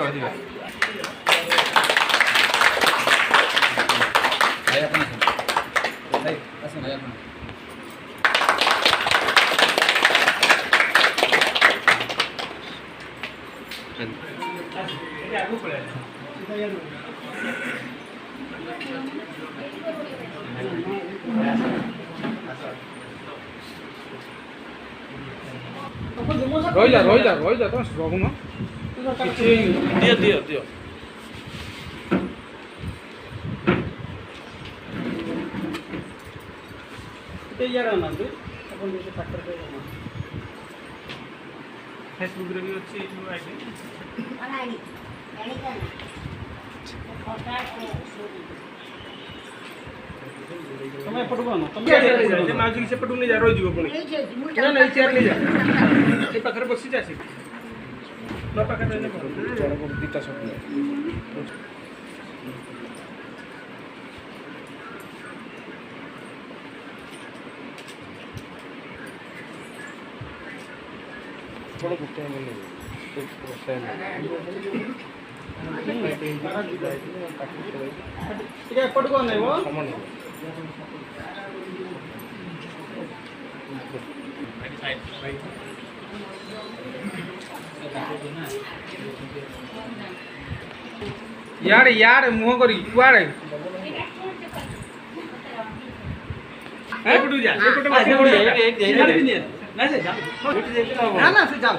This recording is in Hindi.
कर दिया भाई अपना भाई असं भाई अपना रोई जा तो बाबू ना दियो फेसबुक रे भी अच्छी आईडी તમે પટકો નો તમે જે માજી से પટુ नहीं जा रोई जीव पुणी ना नहीं चेयर ले जा ए पाखरे बसी जासी ना पाखरे ने को दीटा सब थोड़ा गुस्सा में ले ठीक है पटको नहीं वो यार यार मुंह करी कुआड़े ए पटू जा ए पटू मासे पड़ जा एक ना से जाओ ना से जाओ